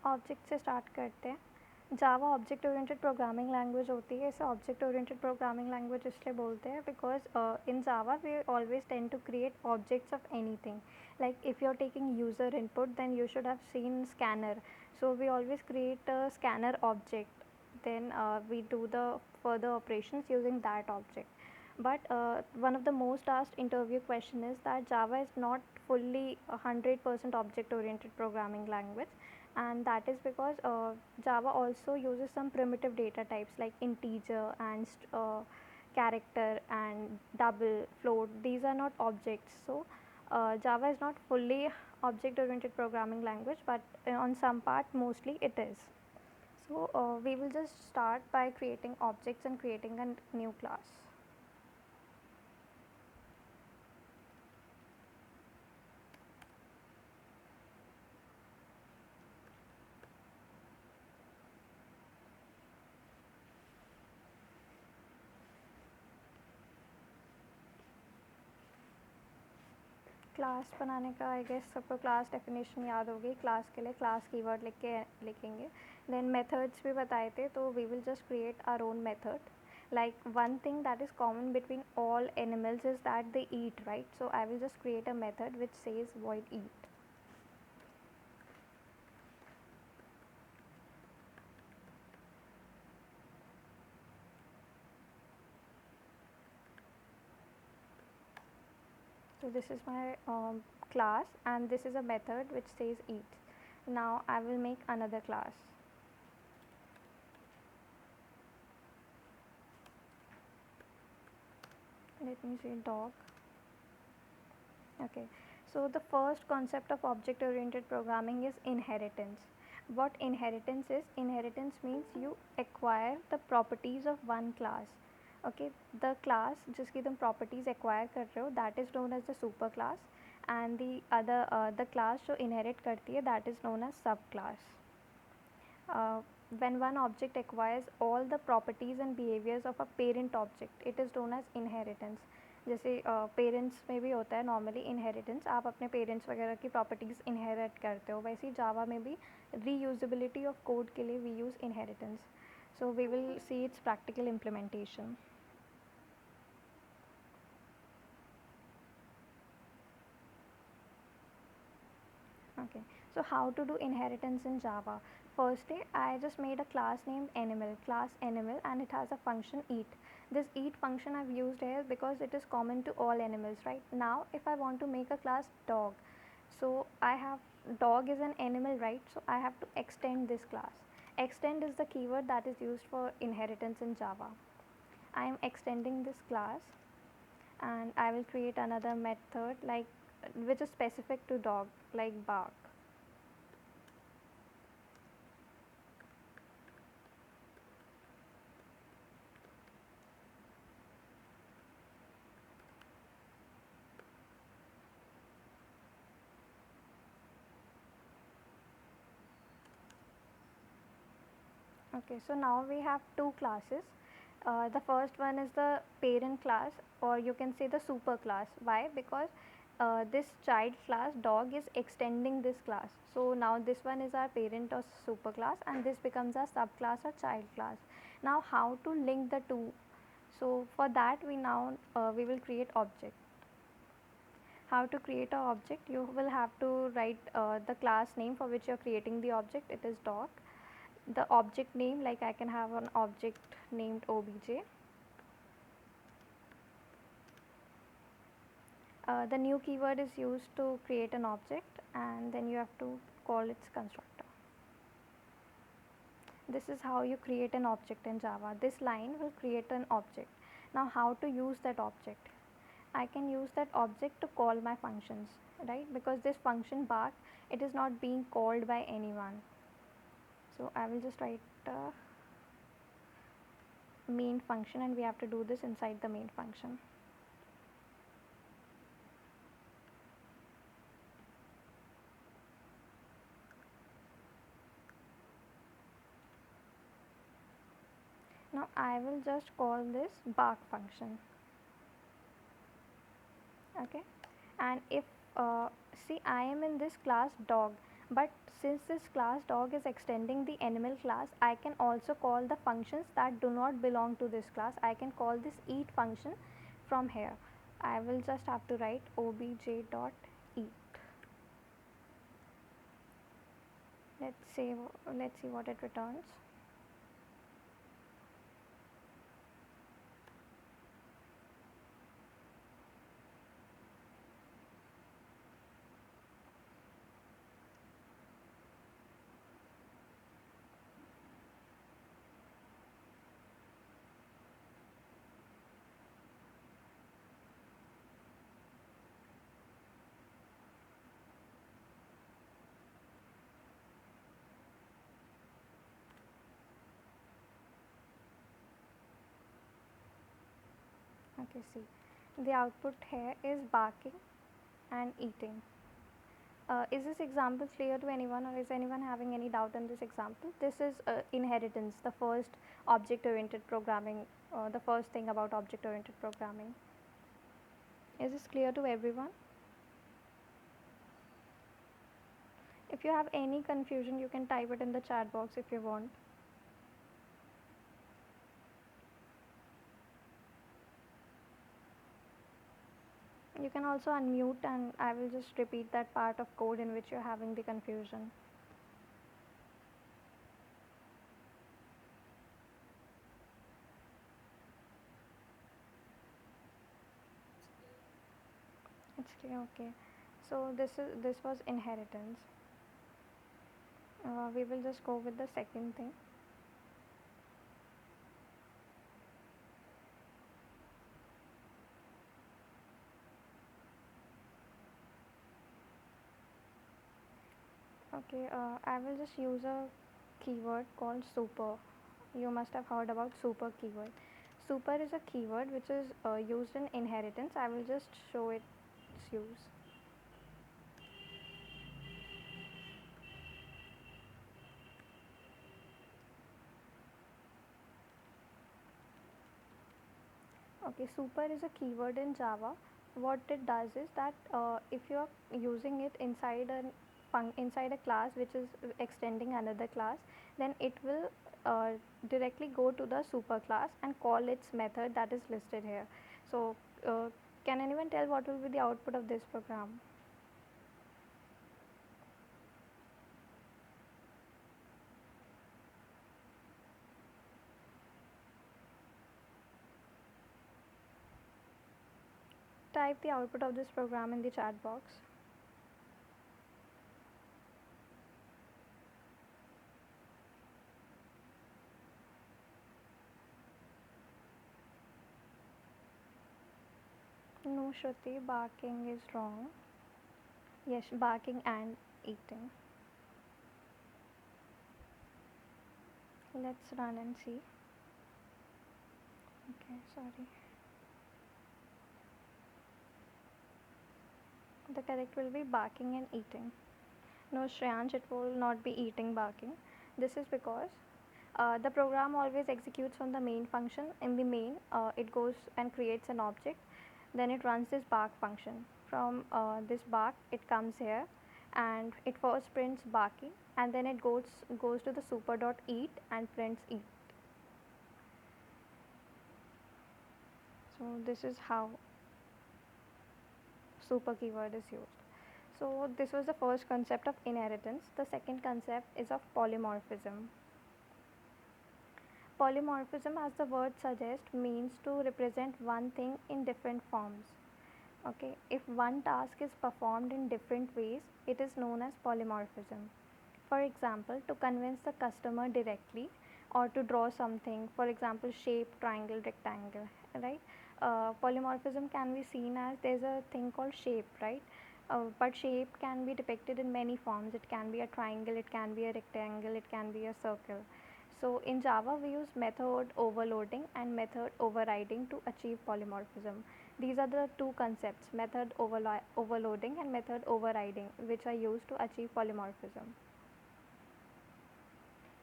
Object से start करते हैं। जावा ऑब्जेक्ट ओरिएंटेड प्रोग्रामिंग लैंग्वेज होती है। इसे ऑब्जेक्ट ओरिएंटेड प्रोग्रामिंग लैंग्वेज इसलिए बोलते हैं because in Java we always tend to create objects of anything. Like if you are taking user input then you should have seen scanner, so we always create a scanner object, then we do the further operations using that object. But one of the most asked interview question is that Java is not fully 100% object oriented programming language, and that is because Java also uses some primitive data types like integer and character and double, float. These are not objects. So Java is not fully object oriented programming language, but on some part mostly it is. So we will just start by creating objects and creating a new class. Class बनाने का I guess सबको class definition याद होगी। Class के लिए class keyword लिखेंगे। Then methods भी बताए थे, तो we will just create our own method. Like one thing that is common between all animals is that they eat, right? So I will just create a method which says void eat. So this is my class, and this is a method which says eat. Now I will make another class. Let me say dog. Okay, so the first concept of object oriented programming is inheritance. What inheritance is? Inheritance means you acquire the properties of one class. Okay, the class जिसकी तुम properties acquire कर रहे हो, that is known as the super class, and the class जो inherit करती है, that is known as subclass. uh, when one object acquires all the properties and behaviors of a parent object, it is known as inheritance. जैसे parents में भी होता है normally inheritance, आप अपने पेरेंट्स वगैरह की प्रॉपर्टीज़ इनहेरिट करते हो, वैसे ही जावा में भी रीयूजेबिलिटी ऑफ कोड के लिए we use inheritance. So we will see its practical implementation. Okay, so how to do inheritance in Java? Firstly, I just made a class named class animal, and it has a function eat. This eat function I've used here because it is common to all animals, right? Now, if I want to make a class dog, so I have dog is an animal, right? So I have to extend this class. Extend is the keyword that is used for inheritance in Java. I am extending this class, and I will create another method like which is specific to dog, like bark. Okay, so now we have two classes. The first one is the parent class, or you can say the super class. Why? Because this child class dog is extending this class. So now this one is our parent or super class, and this becomes our subclass or child class. Now how to link the two? So for that we will create object. How to create an object? You will have to write the class name for which you are creating the object. It is dog. The object name, like I can have an object named obj. The new keyword is used to create an object, and then you have to call its constructor. This is how you create an object in Java. This line will create an object. Now how to use that object? I can use that object to call my functions, right? Because this function bark, it is not being called by anyone. So I will just write main function, and we have to do this inside the main function. Now I will just call this bark function. Okay, and if see, I am in this class dog, But since this class dog is extending the animal class, I can also call the functions that do not belong to this class. I can call this eat function from here. I will just have to write obj dot eat. Let's see what it returns. Okay, see, the output here is barking and eating. Is this example clear to anyone, or is anyone having any doubt in this example? This is inheritance, the first object oriented programming, the first thing about object oriented programming. Is this clear to everyone? If you have any confusion, you can type it in the chat box if you want. You can also unmute and I will just repeat that part of code in which you're having the confusion. It's clear, okay. So this was inheritance. We will just go with the second thing. Okay, I will just use a keyword called super. You must have heard about super keyword. Super is a keyword which is used in inheritance. I will just show its use. Okay, super is a keyword in Java. What it does is that if you are using it inside a class which is extending another class, then it will directly go to the super class and call its method that is listed here. So, can anyone tell what will be the output of this program? Type the output of this program in the chat box. No, Shruti, barking is wrong. Yes, barking and eating. Let's run and see. Okay, sorry. The correct will be barking and eating. No, Shreyansh, it will not be eating barking. This is because the program always executes on the main function. In the main, it goes and creates an object. Then it runs this bark function. From this bark, it comes here, and it first prints barking, and then it goes to the super.eat and prints eat. So this is how super keyword is used. So this was the first concept of inheritance. The second concept is of polymorphism. Polymorphism, as the word suggests, means to represent one thing in different forms. Okay, if one task is performed in different ways, it is known as polymorphism. For example, to convince the customer directly or to draw something, for example, shape, triangle, rectangle, right? Polymorphism can be seen as there's a thing called shape, right? But shape can be depicted in many forms. It can be a triangle, it can be a rectangle, it can be a circle. So in Java, we use method overloading and method overriding to achieve polymorphism. These are the two concepts, method overloading and method overriding, which are used to achieve polymorphism.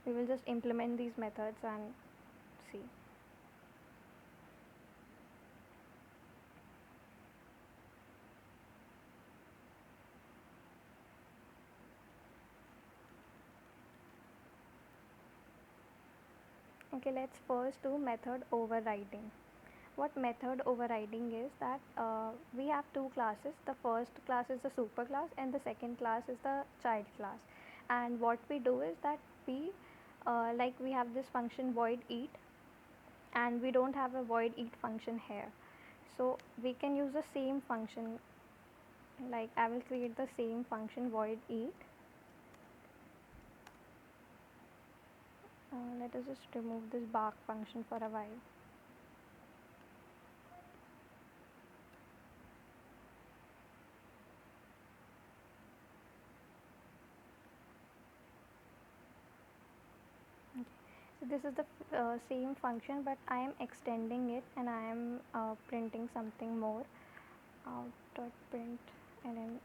We will just implement these methods and see. Okay, let's first do method overriding. What method overriding is that we have two classes. The first class is the super class and the second class is the child class. And what we do is that we like we have this function void eat, and we don't have a void eat function here. So we can use the same function, like I will create the same function void eat. Let us just remove this bark function for a while. Okay. So this is the same function, but I am extending it and I am printing something more. Out dot print and then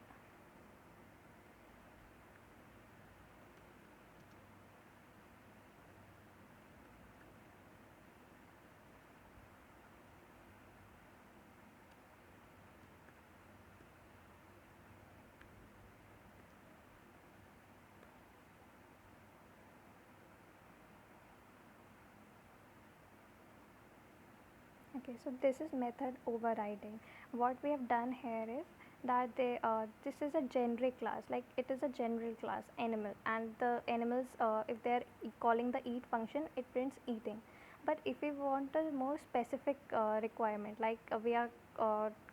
okay, so this is method overriding. What we have done here is that this is a generic class, like it is a general class animal, and the animals if they are calling the eat function, it prints eating. But if we want a more specific requirement, like we are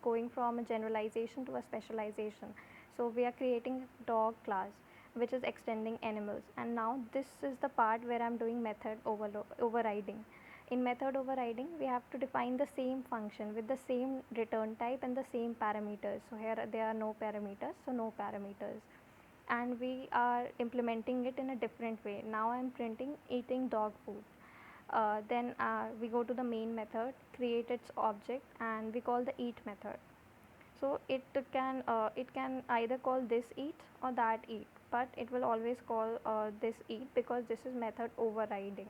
going from a generalization to a specialization, so we are creating a dog class which is extending animals, and now this is the part where I'm doing method overriding. In method overriding, we have to define the same function with the same return type and the same parameters. So here there are no parameters, so no parameters. And we are implementing it in a different way. Now I am printing eating dog food. Then we go to the main method, create its object, and we call the eat method. So it can either call this eat or that eat, but it will always call this eat because this is method overriding.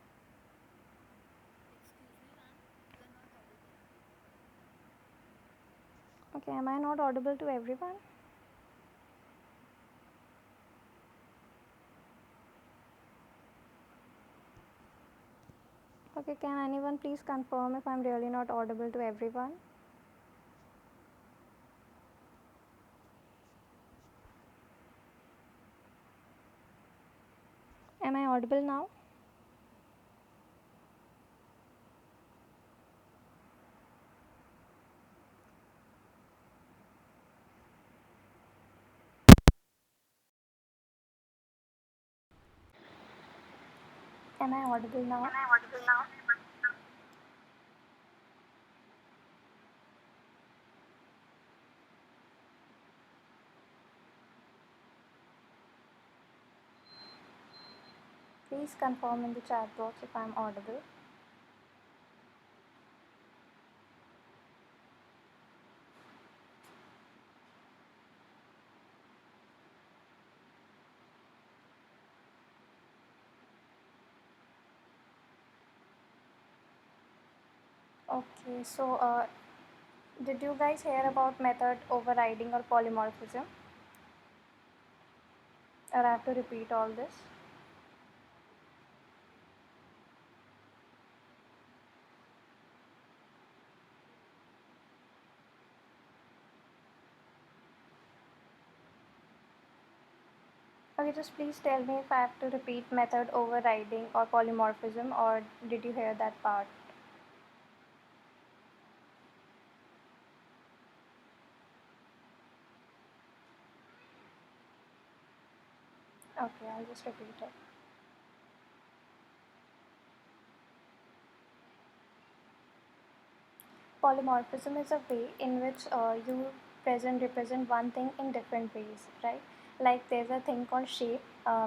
Okay, am I not audible to everyone? Okay, can anyone please confirm if I'm really not audible to everyone? Am I audible now? Am I audible now? Please confirm in the chat box if I'm audible. Okay, so did you guys hear about method overriding or polymorphism? Or I have to repeat all this? Okay, just please tell me if I have to repeat method overriding or polymorphism, or did you hear that part? Okay, I'll just repeat it. Polymorphism is a way in which you present represent one thing in different ways, right? Like there's a thing called shape.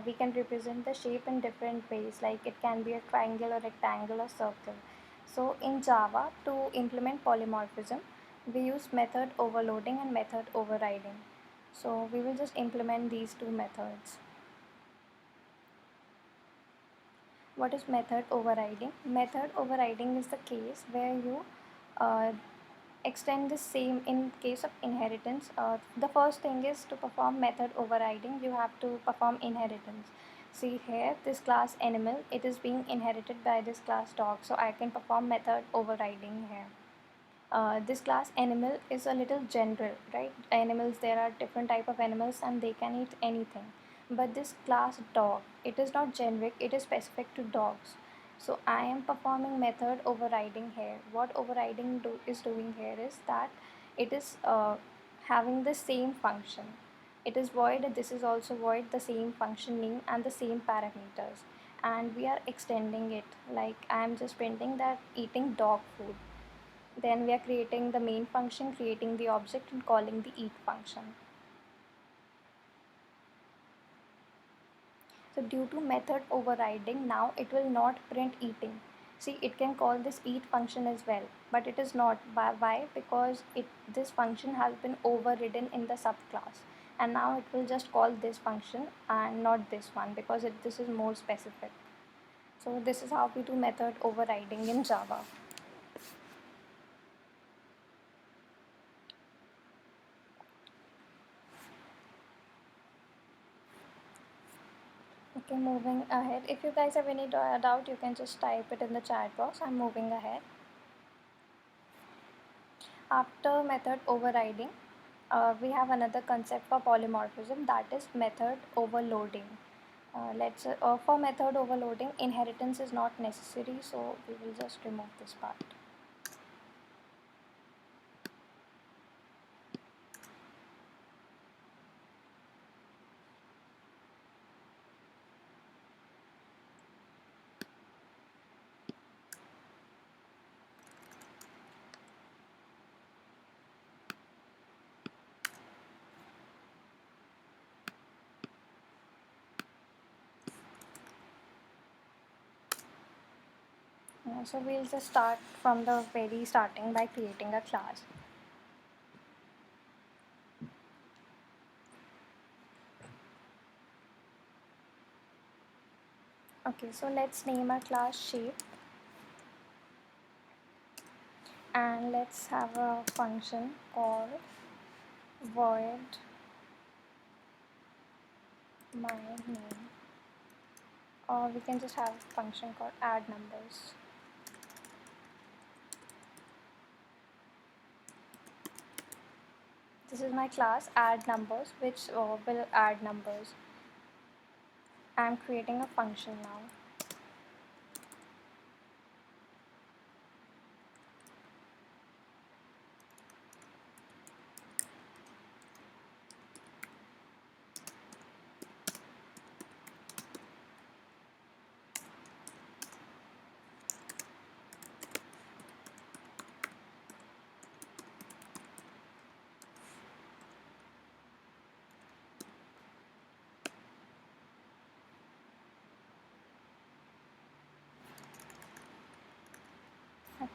We can represent the shape in different ways, like it can be a triangle or rectangle or circle. So in Java, to implement polymorphism, we use method overloading and method overriding. So we will just implement these two methods. What is method overriding? Method overriding is the case where you uh, extend the same in case of inheritance. The first thing is to perform method overriding, you have to perform inheritance. See here, this class animal, it is being inherited by this class dog, so I can perform method overriding here. This class animal is a little general, right? Animals, there are different type of animals and they can eat anything. But this class dog, it is not generic, it is specific to dogs. So I am performing method overriding here. What overriding is doing here is that it is having the same function. It is void, this is also void, the same function name and the same parameters. And we are extending it, like I am just printing that eating dog food. Then we are creating the main function, creating the object and calling the eat function. So due to method overriding, now it will not print eating. See, it can call this eat function as well, but it is not. Why? Because this function has been overridden in the subclass, and now it will just call this function and not this one because this is more specific. So this is how we do method overriding in Java. Okay, moving ahead. If you guys have any doubt, you can just type it in the chat box. I'm moving ahead. After method overriding, we have another concept for polymorphism, that is method overloading. For method overloading, inheritance is not necessary, so we will just remove this part. So we'll just start from the very starting by creating a class. Okay, so let's name our class shape, and let's have a function called void my name, or we can just have a function called add numbers. This is my class add numbers, which will add numbers. I'm creating a function now.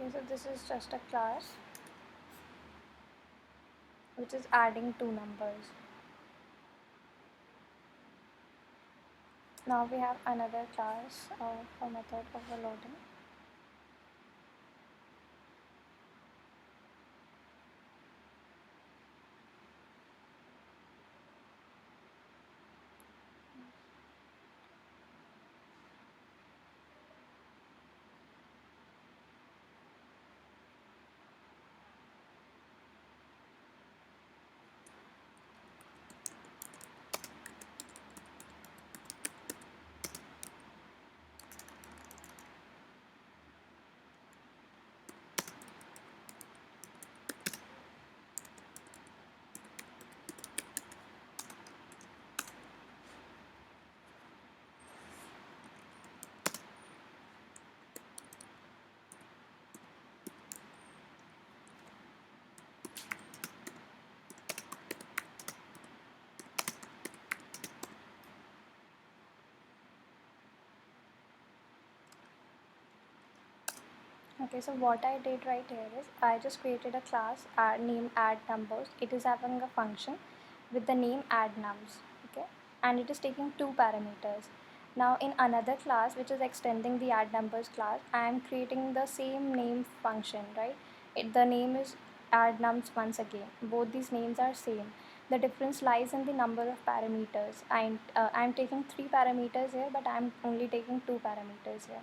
Okay, so this is just a class which is adding two numbers. Now we have another class for method overloading. Okay, so what I did right here is I just created a class named add numbers. It is having a function with the name add nums, okay, and it is taking two parameters. Now in another class which is extending the add numbers class, I am creating the same name function, right? The name is add nums once again. Both these names are same. The difference lies in the number of parameters. I'm taking 3 parameters here, but I'm only taking 2 parameters here.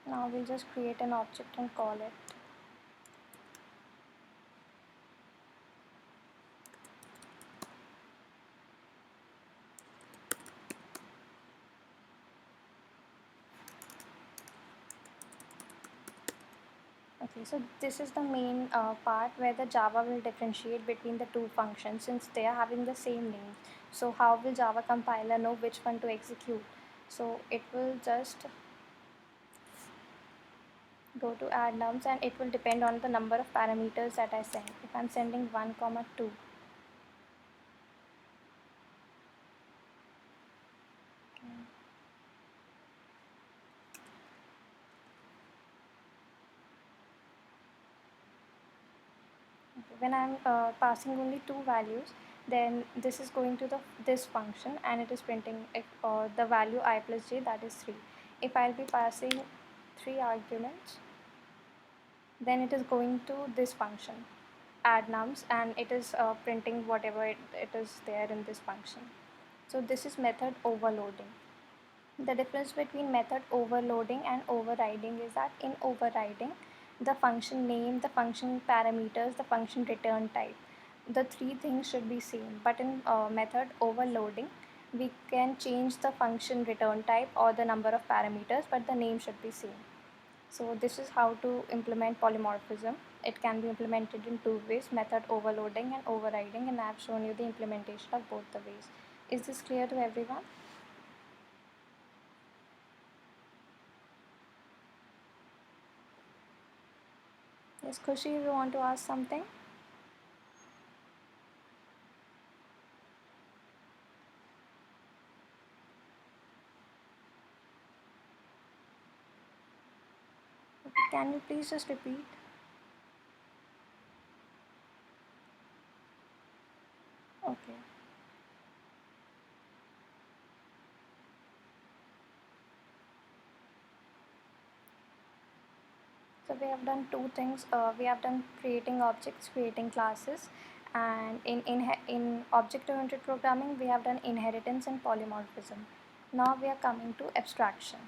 Now we'll just create an object and call it. Okay, so this is the main part where the Java will differentiate between the two functions since they are having the same name. So how will Java compiler know which one to execute? So it will just go to add nums, and it will depend on the number of parameters that I send. If I'm sending 1 comma 2, when I'm passing only 2 values, then this is going to this function and it is printing the value I plus j, that is 3. If I'll be passing 3 arguments, then it is going to this function add nums, and it is printing whatever it is there in this function. So this is method overloading. The difference between method overloading and overriding is that in overriding, the function name, the function parameters, the function return type, the 3 things should be same. But in method overloading, we can change the function return type or the number of parameters, but the name should be same. So this is how to implement polymorphism. It can be implemented in 2 ways, method overloading and overriding, and I have shown you the implementation of both the ways. Is this clear to everyone? Yes, Khushi, you want to ask something? Can you please just repeat? Okay. So we have done 2 things. We have done creating objects, creating classes, and in object-oriented programming, we have done inheritance and polymorphism. Now we are coming to abstraction.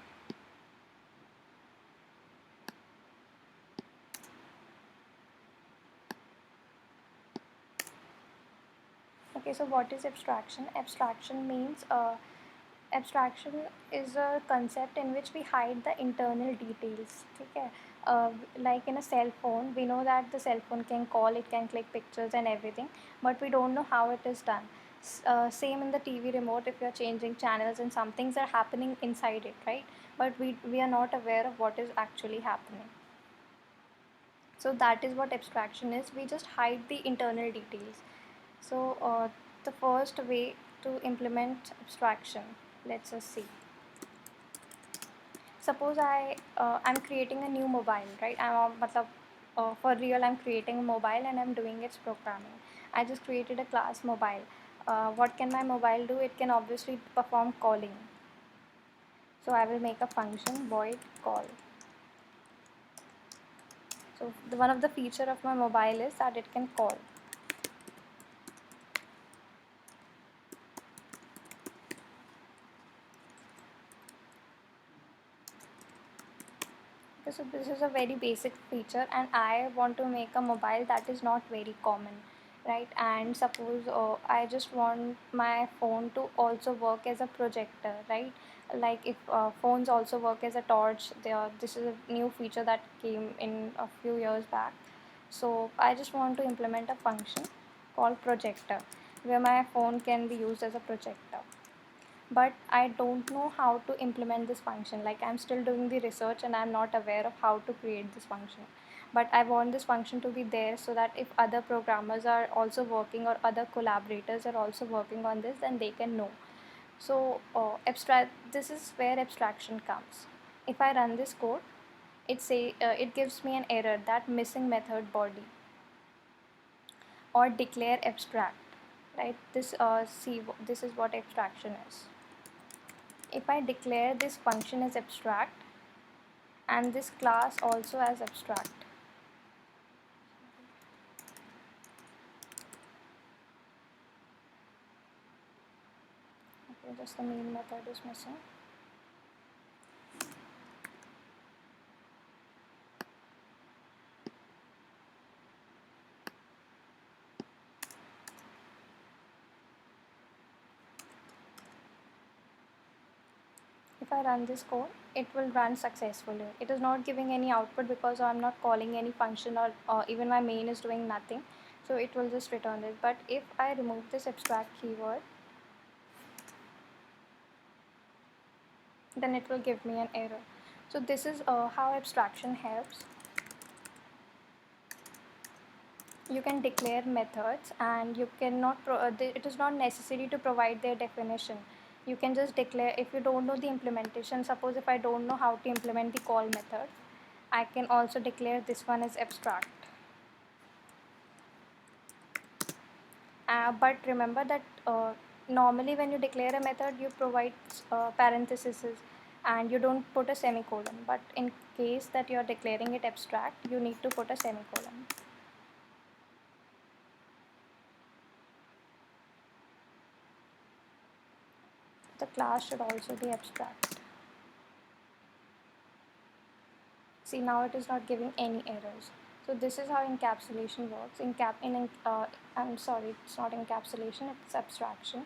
Okay, so what is abstraction? Abstraction is a concept in which we hide the internal details. Okay, like in a cell phone, we know that the cell phone can call, it can click pictures and everything, but we don't know how it is done. Same in the TV remote, if you're changing channels and some things are happening inside it, right? But we are not aware of what is actually happening. So that is what abstraction is. We just hide the internal details. So the first way to implement abstraction, let's just see. Suppose I'm creating a new mobile, right? For real, I'm creating a mobile and I'm doing its programming. I just created a class mobile. What can my mobile do? It can obviously perform calling. So I will make a function void call. So one of the feature of my mobile is that it can call. Okay, so this is a very basic feature, and I want to make a mobile that is not very common, right? And suppose I just want my phone to also work as a projector, right? Like if phones also work as a torch, this is a new feature that came in a few years back. So I just want to implement a function called projector, where my phone can be used as a projector, but I don't know how to implement this function. Like I'm still doing the research and I'm not aware of how to create this function. But I want this function to be there so that if other programmers are also working or other collaborators are also working on this, then they can know. So this is where abstraction comes. If I run this code, it gives me an error that missing method body or declare abstract, right? This is what abstraction is. If I declare this function as abstract and this class also as abstract, okay, just the main method is missing. If I run this code, it will run successfully. It is not giving any output because I'm not calling any function, or even my main is doing nothing. So it will just return it. But if I remove this abstract keyword, then it will give me an error. So this is how abstraction helps. You can declare methods, and you cannot it is not necessary to provide their definition. You can just declare. If you don't know the implementation, suppose if I don't know how to implement the call method, I can also declare this one as abstract. But remember that normally when you declare a method, you provide parentheses and you don't put a semicolon. But in case that you are declaring it abstract, you need to put a semicolon. The class should also be abstract. See, now it is not giving any errors. So this is how encapsulation works. I'm sorry, it's not encapsulation, it's abstraction.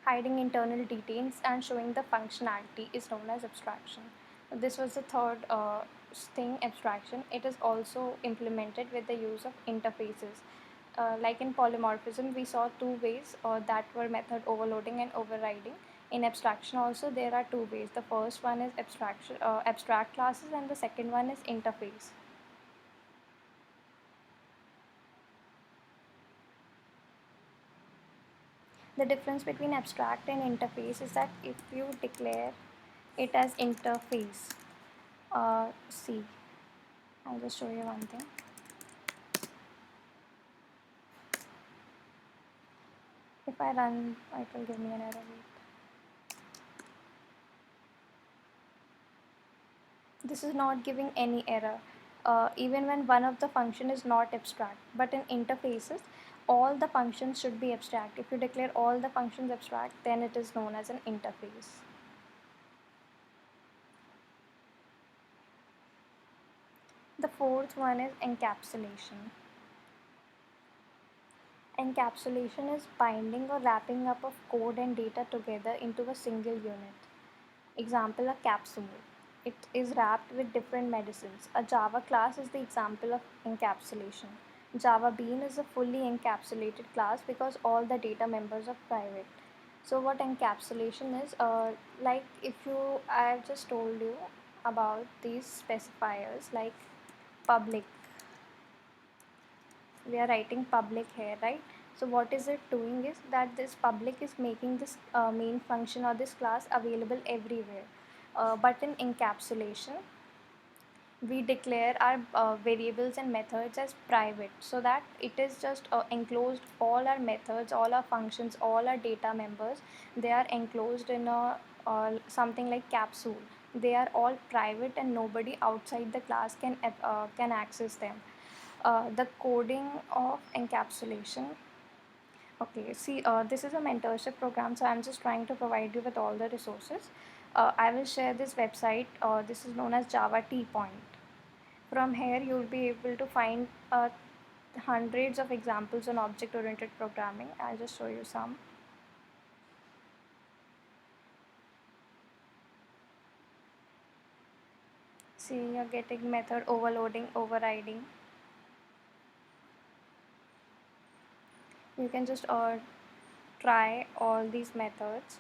Hiding internal details and showing the functionality is known as abstraction. This was the third thing, abstraction. It is also implemented with the use of interfaces. Like in polymorphism, we saw two ways that were method overloading and overriding. In abstraction also there are two ways. The first one is abstract classes, and the second one is interface. The difference between abstract and interface is that if you declare it as interface, see, I'll just show you one thing. If I run, it will give me an error. This is not giving any error, even when one of the function is not abstract. But in interfaces, all the functions should be abstract. If you declare all the functions abstract, then it is known as an interface. The fourth one is encapsulation. Encapsulation is binding or wrapping up of code and data together into a single unit. Example, a capsule. It is wrapped with different medicines. A Java class is the example of encapsulation. Java Bean is a fully encapsulated class because all the data members are private. So what encapsulation is, like if you, I have just told you about these specifiers like public. We are writing public here, right? So what is it doing is that this public is making this main function or this class available everywhere. But in encapsulation, we declare our variables and methods as private, so that it is just enclosed. All our methods, all our functions, all our data members, they are enclosed in a something like capsule. They are all private and nobody outside the class can access them. The coding of encapsulation. Okay, see, this is a mentorship program, so I'm just trying to provide you with all the resources. I will share this website. This is known as Java T Point. From here, you'll be able to find hundreds of examples on object-oriented programming. I'll just show you some. See, you're getting method overloading, overriding. You can just try all these methods.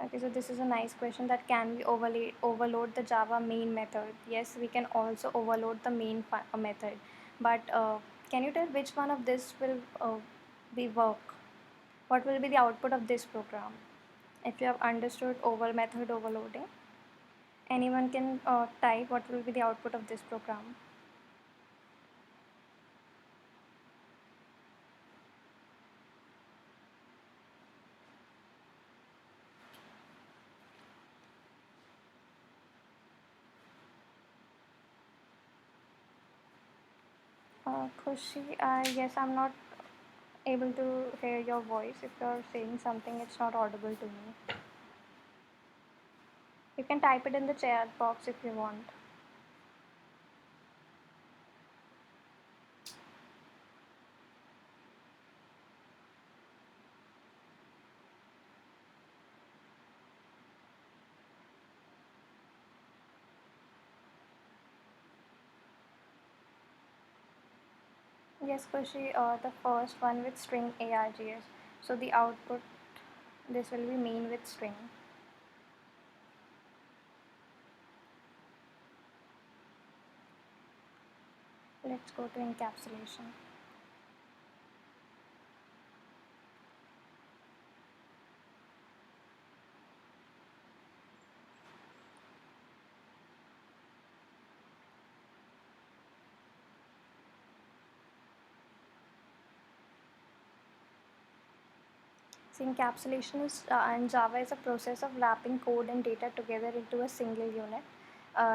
Okay, so this is a nice question, that can we overload the Java main method? Yes, we can also overload the main method, but can you tell which one of this will be work? What will be the output of this program? If you have understood over method overloading, Anyone can type what will be the output of this program. Khushi, I guess I'm not able to hear your voice. If you're saying something, it's not audible to me. You can type it in the chat box if you want. Yes, Khushi, the first one with string args. So the output, this will be main with string. Let's go to encapsulation. So encapsulation is in Java is a process of wrapping code and data together into a single unit,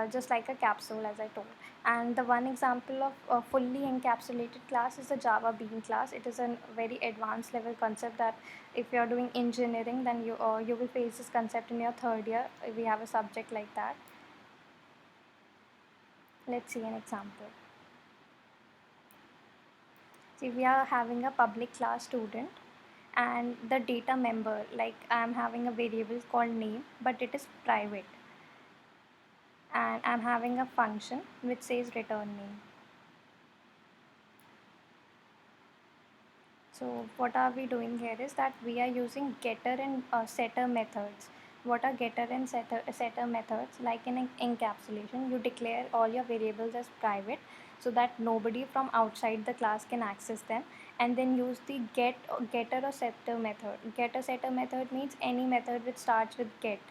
just like a capsule, as I told. And the one example of a fully encapsulated class is the Java Bean class. It is a very advanced level concept that if you are doing engineering, then you will face this concept in your third year. We have a subject like that. Let's see an example. See, we are having a public class student and the data member, like I'm having a variable called name, but it is private, and I'm having a function which says return name. So what are we doing here is that we are using getter and setter methods. What are getter and setter methods? Like in encapsulation, you declare all your variables as private so that nobody from outside the class can access them, and then use the getter or setter method. Getter setter method means any method which starts with get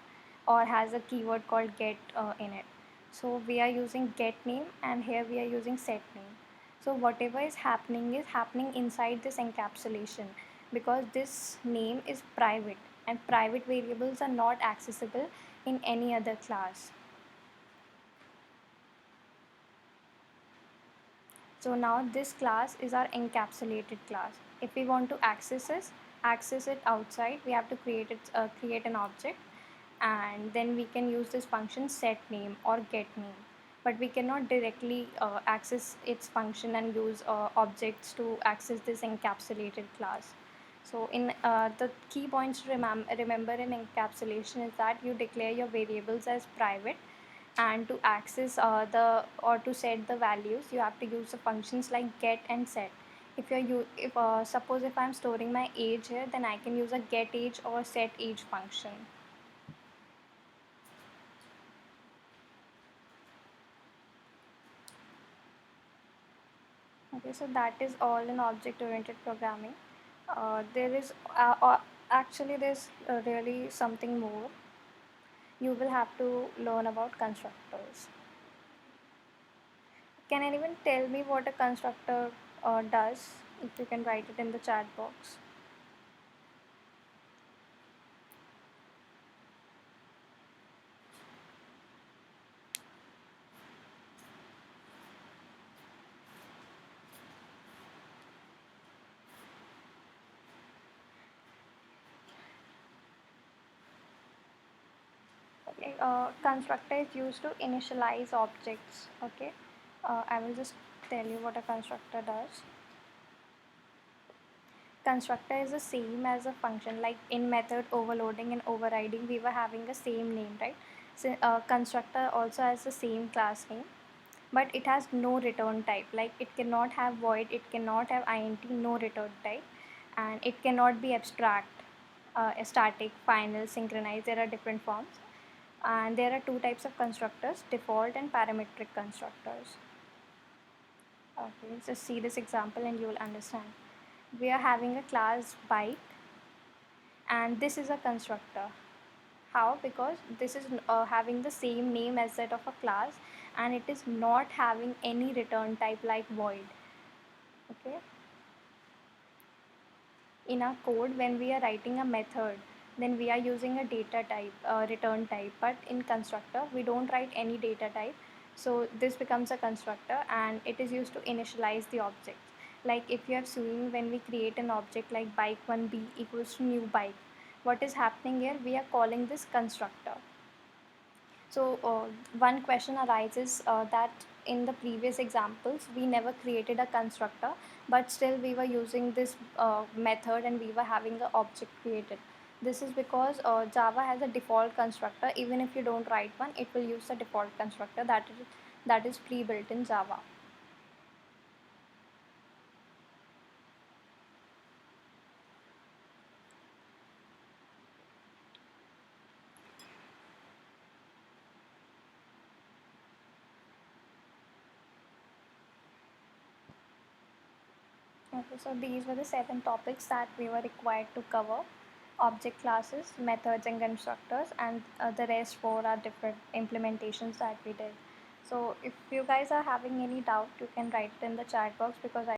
or has a keyword called get in it. So we are using get name, and here we are using set name. So whatever is happening inside this encapsulation, because this name is private and private variables are not accessible in any other class. So now this class is our encapsulated class. If we want to access it outside, we have to create an object, and then we can use this function set name or get name. But we cannot directly access its function and use objects to access this encapsulated class. So in the key points to remember in encapsulation is that you declare your variables as private, and to access the or to set the values, you have to use the functions like get and set. If you're you if suppose if I'm storing my age here, then I can use a get age or set age function. Okay, so that is all in object oriented programming. There is actually there's really something more. You will have to learn about constructors. Can anyone tell me what a constructor does? If you can write it in the chat box. Okay, constructor is used to initialize objects. Okay, I will just tell you what a constructor does. Constructor is the same as a function. Like in method overloading and overriding, we were having the same name, right? So constructor also has the same class name, but it has no return type. Like it cannot have void, it cannot have int, no return type, and it cannot be abstract, static, final, synchronized. There are different forms, and there are two types of constructors: default and parametric constructors. Okay, just see this example and you will understand. We are having a class bike, and this is a constructor. How? Because this is having the same name as that of a class, and it is not having any return type like void. Okay. In our code, when we are writing a method, then we are using a data type, return type, but in constructor we don't write any data type. So this becomes a constructor, and it is used to initialize the object. Like if you have seen, when we create an object like bike1b equals to new bike, what is happening here, we are calling this constructor. So one question arises that in the previous examples we never created a constructor, but still we were using this method and we were having an object created. This is because Java has a default constructor. Even if you don't write one, it will use the default constructor that is pre-built in Java. Okay, so these were the 7 topics that we were required to cover: object classes, methods, and constructors, and the rest 4 are different implementations that we did. So, if you guys are having any doubt, you can write it in the chat box, because I